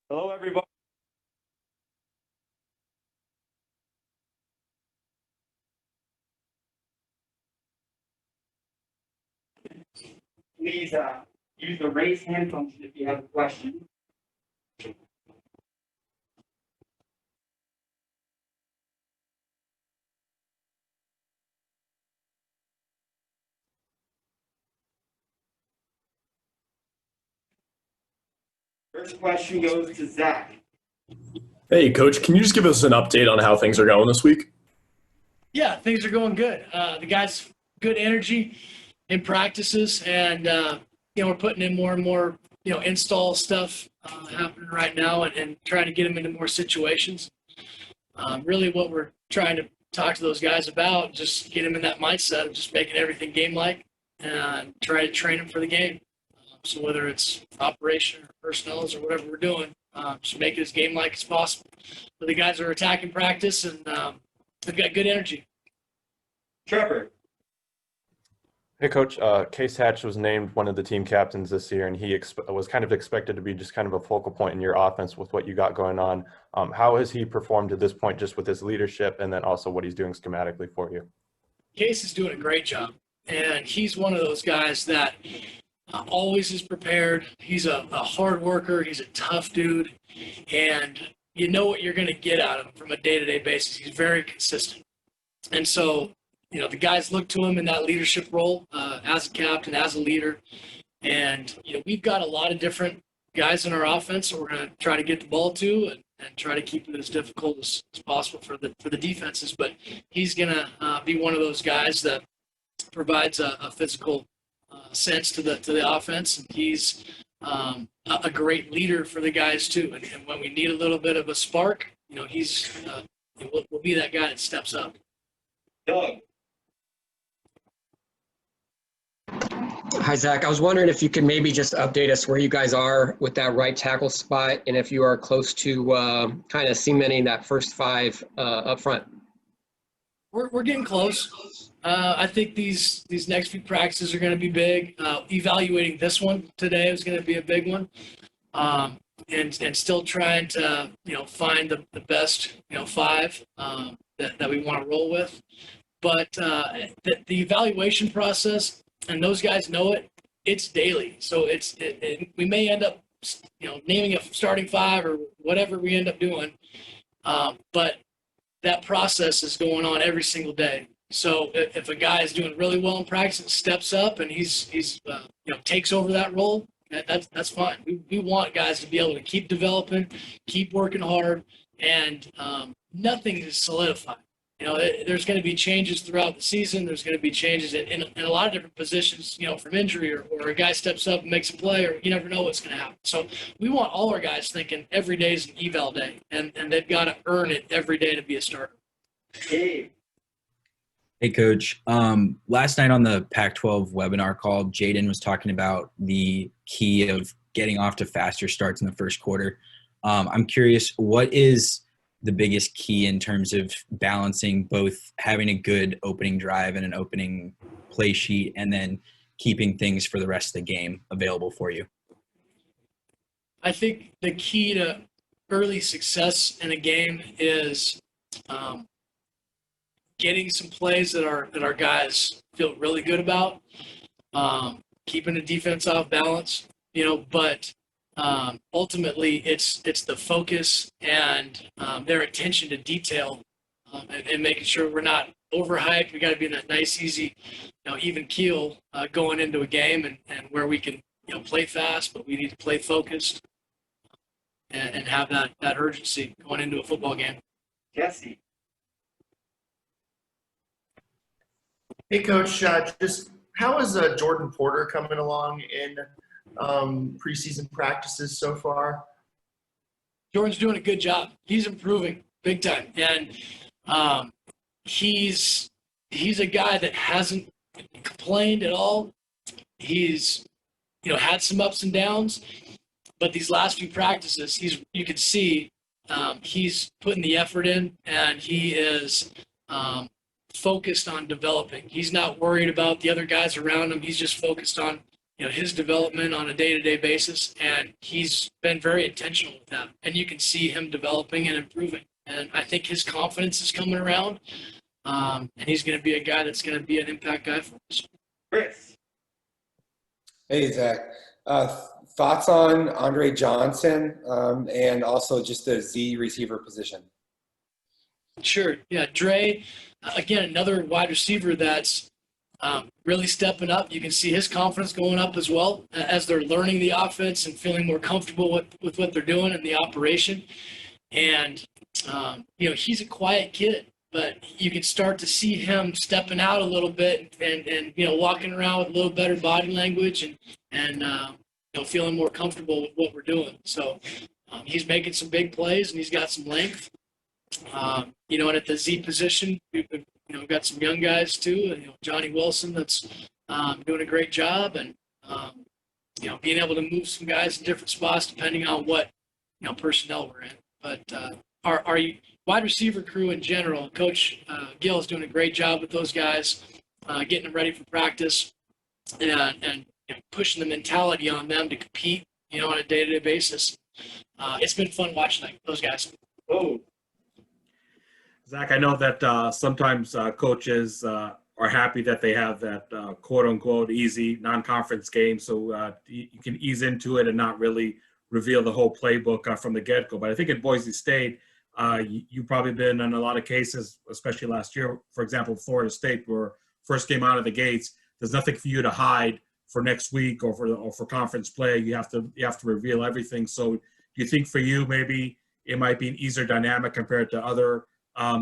Hello, everybody. Please use the raise hand function if you have a question. First question goes to Zach. Hey, Coach, can you just give us an update on how things are going this week? Yeah, things are going good. The guys, good energy in practices, and we're putting in more and more, install stuff happening right now, and trying to get them into more situations. Really, what we're trying to talk to those guys about, just get them in that mindset of just making everything game-like, and try to train them for the game. So whether it's operation or personnel or whatever we're doing, just make it as game-like as possible. But the guys are attacking practice, and they've got good energy. Trevor. Hey, Coach. Case Hatch was named one of the team captains this year, and he was kind of expected to be just kind of a focal point in your offense with what you got going on. How has he performed to this point just with his leadership and then also what he's doing schematically for you? Case is doing a great job, and he's one of those guys that always is prepared. He's a hard worker. He's a tough dude, and you know what you're going to get out of him from a day-to-day basis. He's very consistent. And so, the guys look to him in that leadership role as a captain, as a leader. And, we've got a lot of different guys in our offense that we're going to try to get the ball to and try to keep it as difficult as possible for the defenses. But he's going to be one of those guys that provides a physical sense to the offense. And he's a great leader for the guys, too. And when we need a little bit of a spark, he's will be that guy that steps up. Doug. Hi, Zach. I was wondering if you could maybe just update us where you guys are with that right tackle spot and if you are close to kind of cementing that first five up front. We're getting close. I think these next few practices are going to be big. Evaluating this one today is going to be a big one. And still trying to, find the best, five that we want to roll with. But the evaluation process, and those guys know it, it's daily. So we may end up, naming a starting five or whatever we end up doing. But that process is going on every single day. So if a guy is doing really well in practice and steps up and he's takes over that role, that's fine. We want guys to be able to keep developing, keep working hard, and nothing is solidified. There's going to be changes throughout the season. There's going to be changes in a lot of different positions, from injury or a guy steps up and makes a play, or you never know what's going to happen. So we want all our guys thinking every day is an eval day, and they've got to earn it every day to be a starter. Dave. Hey, Coach. Last night on the Pac-12 webinar call, Jaden was talking about the key of getting off to faster starts in the first quarter. I'm curious, what is the biggest key in terms of balancing both having a good opening drive and an opening play sheet and then keeping things for the rest of the game available for you? I think the key to early success in a game is getting some plays that our guys feel really good about, keeping the defense off balance, but ultimately it's the focus and their attention to detail and making sure we're not overhyped. We got to be in that nice, easy, even keel going into a game and where we can, play fast, but we need to play focused and have that urgency going into a football game. Jesse. Hey, Coach. Just how is Jordan Porter coming along in preseason practices so far? Jordan's doing a good job. He's improving big time, and he's a guy that hasn't complained at all. He's had some ups and downs, but these last few practices, you could see he's putting the effort in, and he is focused on developing. He's not worried about the other guys around him. He's just focused on his development on a day-to-day basis, and he's been very intentional with that. And you can see him developing and improving. And I think his confidence is coming around, and he's going to be a guy that's going to be an impact guy for us. Chris. Hey, Zach. Thoughts on Andre Johnson and also just the Z receiver position? Sure. Yeah, Dre, again, another wide receiver that's really stepping up. You can see his confidence going up as well as they're learning the offense and feeling more comfortable with what they're doing in the operation. And, he's a quiet kid, but you can start to see him stepping out a little bit and walking around with a little better body language and feeling more comfortable with what we're doing. So he's making some big plays and he's got some length. And at the Z position, we've got some young guys too. Johnny Wilson that's doing a great job, and being able to move some guys in different spots depending on what personnel we're in. But our wide receiver crew in general, Coach Gill is doing a great job with those guys, getting them ready for practice, and pushing the mentality on them to compete, on a day-to-day basis. It's been fun watching those guys. Oh. Zach, I know that sometimes coaches are happy that they have that quote-unquote easy non-conference game, so you can ease into it and not really reveal the whole playbook from the get-go. But I think at Boise State, you've probably been in a lot of cases, especially last year, for example, Florida State, where first game out of the gates, there's nothing for you to hide for next week or for conference play. You have to reveal everything. So do you think for you maybe it might be an easier dynamic compared to other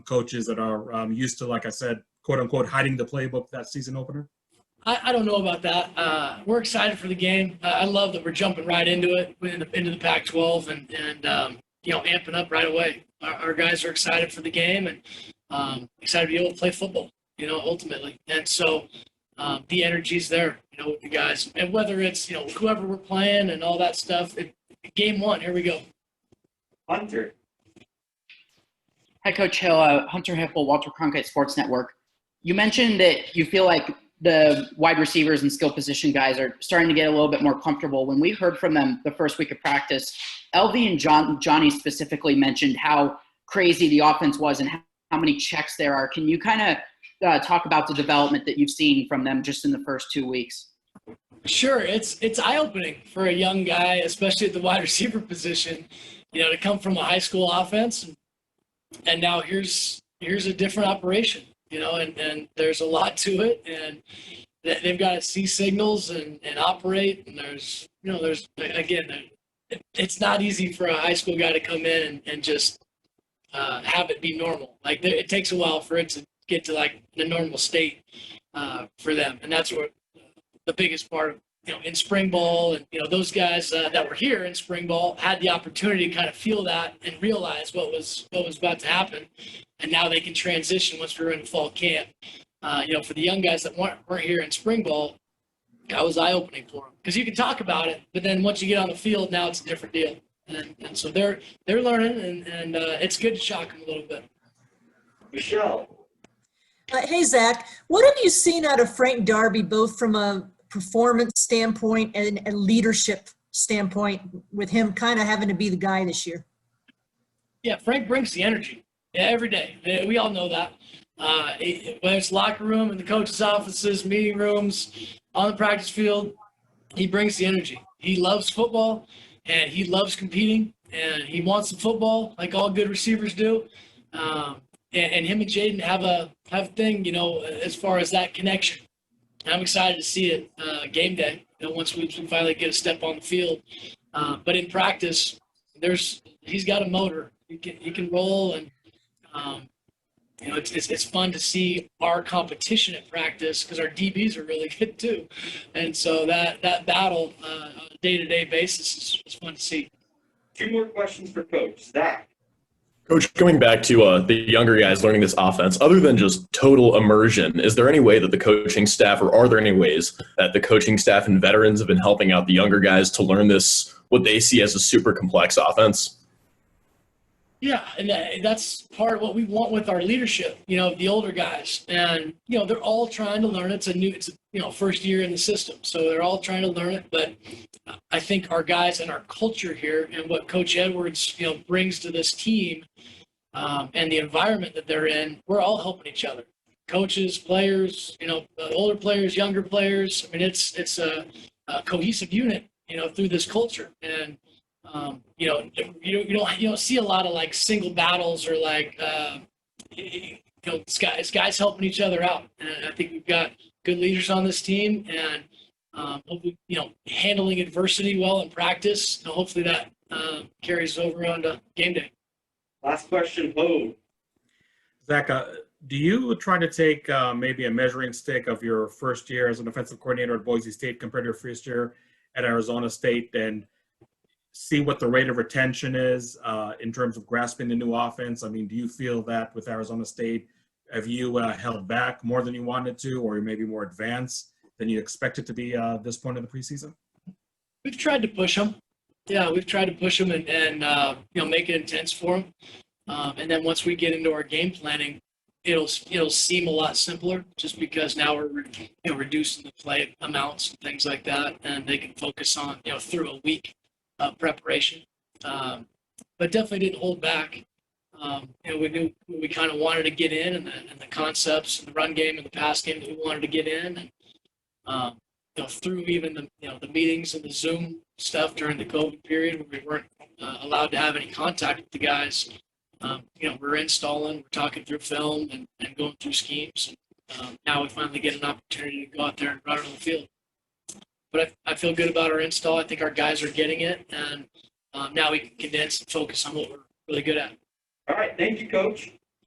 coaches that are used to, like I said, quote unquote, hiding the playbook that season opener? I don't know about that. We're excited for the game. I love that we're jumping right into it, into the Pac-12 and amping up right away. Our guys are excited for the game and excited to be able to play football, ultimately. And so the energy's there, with the guys. And whether it's, whoever we're playing and all that stuff, game one, here we go. Hunter. Hi, Coach Hill. Hunter Hippel, Walter Cronkite Sports Network. You mentioned that you feel like the wide receivers and skill position guys are starting to get a little bit more comfortable. When we heard from them the first week of practice, LV and Johnny specifically mentioned how crazy the offense was and how many checks there are. Can you kind of talk about the development that you've seen from them just in the first 2 weeks? Sure. It's eye-opening for a young guy, especially at the wide receiver position, to come from a high school offense and now here's a different operation, and there's a lot to it, and they've got to see signals and operate. And there's again, it's not easy for a high school guy to come in and just have it be normal. It takes a while for it to get to the normal state for them. And that's what the biggest part of, in spring ball, and those guys that were here in spring ball had the opportunity to kind of feel that and realize what was about to happen, and now they can transition once we're in fall camp. For the young guys that weren't here in spring ball, that was eye opening for them, because you can talk about it, but then once you get on the field, now it's a different deal, and so they're learning, and it's good to shock them a little bit. Michelle. Hey, Zach, what have you seen out of Frank Darby, both from a performance standpoint and a leadership standpoint, with him kind of having to be the guy this year? Yeah, Frank brings the energy every day. We all know that. Whether it's locker room, in the coaches' offices, meeting rooms, on the practice field, he brings the energy. He loves football, and he loves competing, and he wants the football like all good receivers do. And him and Jaden have a thing, as far as that connection. I'm excited to see it game day, once we finally get a step on the field. But in practice, he's got a motor. He can roll, and it's fun to see our competition at practice, because our DBs are really good too. And so that battle on a day-to-day basis is fun to see. 2 more questions for Coach. Zach. Coach, going back to the younger guys learning this offense, other than just total immersion, is there any way that the coaching staff, or are there any ways that the coaching staff and veterans have been helping out the younger guys to learn this, what they see as a super complex offense? Yeah, and that's part of what we want with our leadership, the older guys. And, they're all trying to learn. It's first year in the system. So they're all trying to learn it. But I think our guys and our culture here and what Coach Edwards, brings to this team and the environment that they're in, we're all helping each other. Coaches, players, older players, younger players. I mean, it's a cohesive unit, through this culture. And, you don't see a lot of like single battles or like, it's guys helping each other out. And I think we've got good leaders on this team and, hopefully, handling adversity well in practice. Hopefully that carries over onto game day. Last question, Bo. Zach, do you try to take maybe a measuring stick of your first year as an offensive coordinator at Boise State compared to your first year at Arizona State and see what the rate of retention is in terms of grasping the new offense? I mean, do you feel that with Arizona State, have you held back more than you wanted to, or maybe more advanced than you expected to be this point in the preseason? We've tried to push them. Yeah, we've tried to push them and make it intense for them. And then once we get into our game planning, it'll seem a lot simpler just because now we're reducing the play amounts and things like that, and they can focus on through a week of preparation. But definitely didn't hold back. We knew we kind of wanted to get in, and the concepts, and the run game, and the pass game that we wanted to get in, and through even the meetings and the Zoom stuff during the COVID period, where we weren't allowed to have any contact with the guys. We're installing, we're talking through film and going through schemes. And, now we finally get an opportunity to go out there and run it on the field. But I feel good about our install. I think our guys are getting it, and now we can condense and focus on what we're really good at. All right. Thank you, Coach.